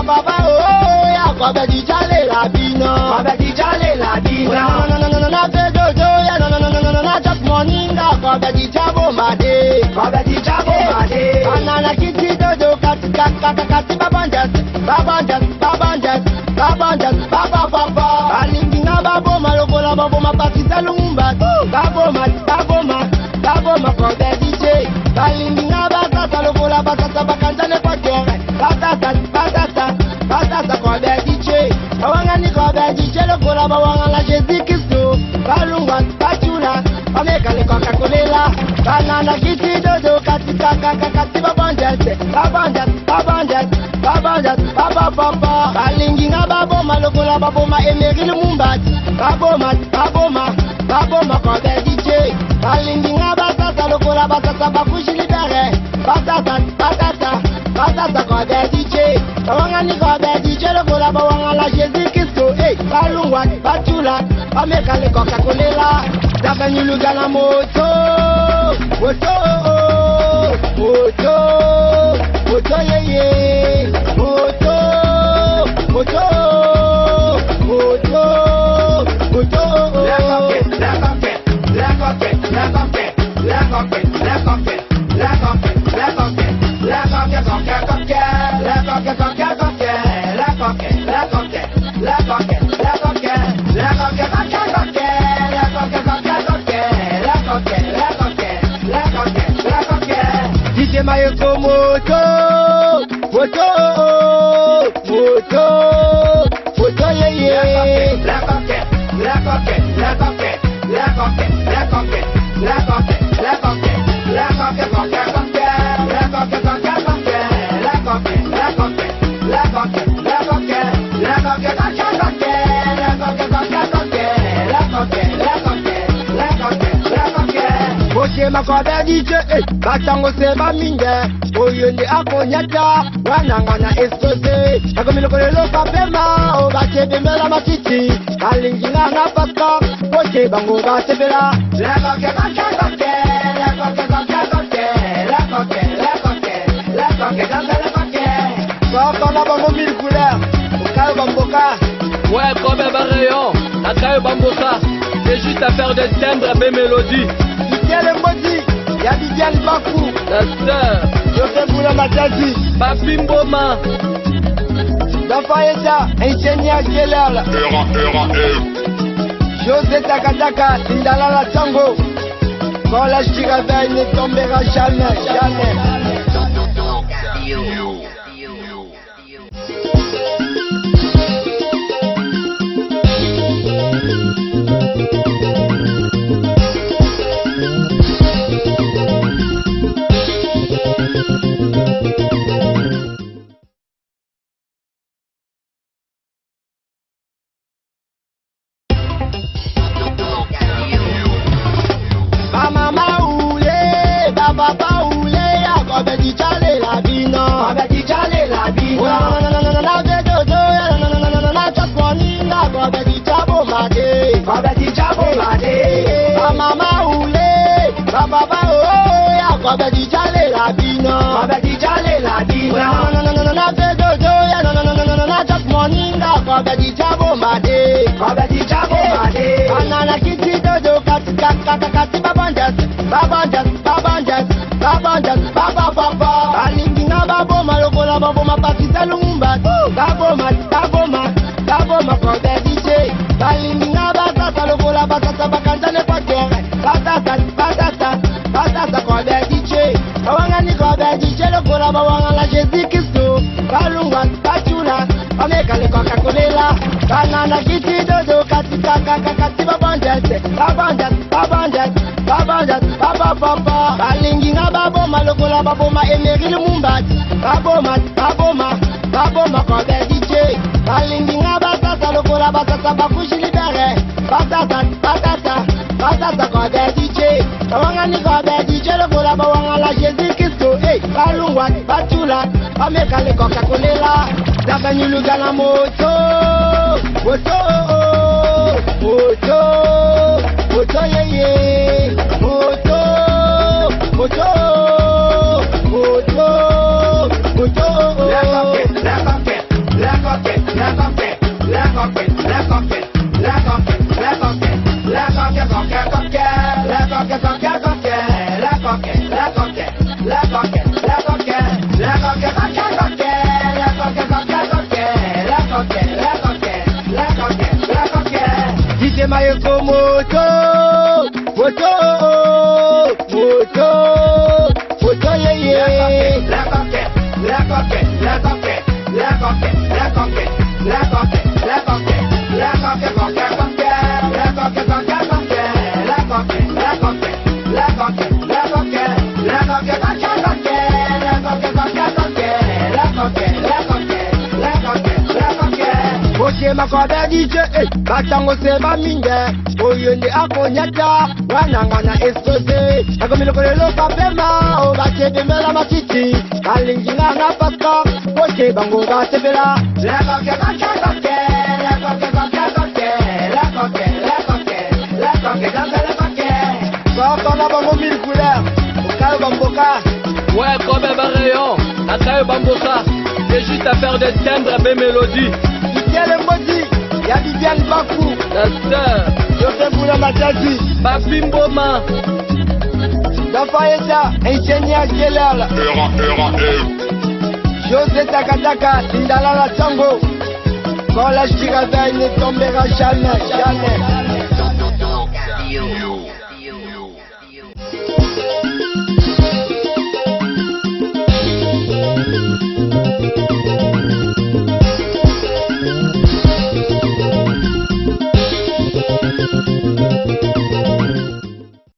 Baba oh ya kobe di jale la bina. Kobe di jale la bina. Na fe jojo ya na just morning ga kobe di jabo made. Kobe di jabo made. Anana kiti jojo kati babanjas. Baba. Alingi na babo malokola babo mapati salumba. Babo kobe DJ. Alingi na batata lokola batata bakanjane kwa kere. Batata kobe DJ. Awanga ni kobe DJ lokola bawanga la Jésus Christo. Balungwa batula. Ameka le Coca-Cola. Banana kiti dodo kati babanjas. Baba. Alingi na babo malokola babo ma Emery Lumbati. Babo kobe DJ. Alingi na batata lokola batata bakushi libere. Batata kobe DJ. Awanga ni kobe DJ lokola bawanga la Jésus Christo. Balungwa batula. Ameka le Coca-Cola. Davani lugana moto yeye. DJ Mayoko moto yeye. Oche makobe DJ, batango seba minge. Oyende akonyata, wanangana esose. Ako milokolelo papema, o batebe mela matiti. Alingi na paka, oche bango batebela. Papa na bango mille couleurs, okayo bamboka. Ouais, comme un rayon, à Kayo Bamboka. C'est juste à faire des timbres, des mélodies. Didier Mbodi, y'a Didier Bakou. La sœur, Joseph Moula Matadi. Babimboma. Dafaeta, ingénieur Gelal. José Takataka, Indalala Tango. Quand l'âge qui réveille ne tombera jamais. Alingi na babo malokola babo mapati salumba. Babo kobe DJ. Alingi na batata lokola batata bakanjane kwa kere. Batata kobe DJ. Awanga ni kobe DJ lokola bawanga la Jésus Christo. Balungwa batula. Ameka le Coca-Cola. Banana kiti dodo kati babanjas. Baba. Alingi na babo malokola babo ma Emery Lumbati. Babo kobe DJ. Alingi na batata lokola batata bakushi libere. Batata kobe DJ. Awanga ni kobe DJ lokola bawanga la Jésus Christo. Balungwa batula. Ameka le Coca-Cola. Davani lugana moto yeye. DJ Mayoko moto, moto, moto, moto yeah. La coquette, la coquette, la coquette, la coquette, la coquette, la coquette, la coquette, la coquette, coquette, coquette, la coquette, coquette, coquette, la coquette, la coquette, la coquette, la coquette, la coquette, coquette, coquette, la coquette, coquette, coquette, la coquette, la coquette, la coquette, la coquette. Oye makobe DJ, batango seba minge, oyende akonyata, wanangana expose, akomilo kolelo kapema, obachebe mela matiti, kalingina na paska, oye bango gatebela, la coquette, coquette, coquette, la coquette, coquette, coquette, la coquette, la coquette, la coquette, la coquette. Quand on a bango mille couleurs, au cas bamboka. Ouais, comme un rayon, la taille bambosa, c'est juste à faire des timbres et des mélodies. Viviane Mbodi, y'a Viviane Bakou, La sœur, Joseph Boula Matadi, Babimboma, Dafaeta, ingénieur Gelal, José Takataka, Indalala Tango, quand la chirada ne tombera jamais, jamais.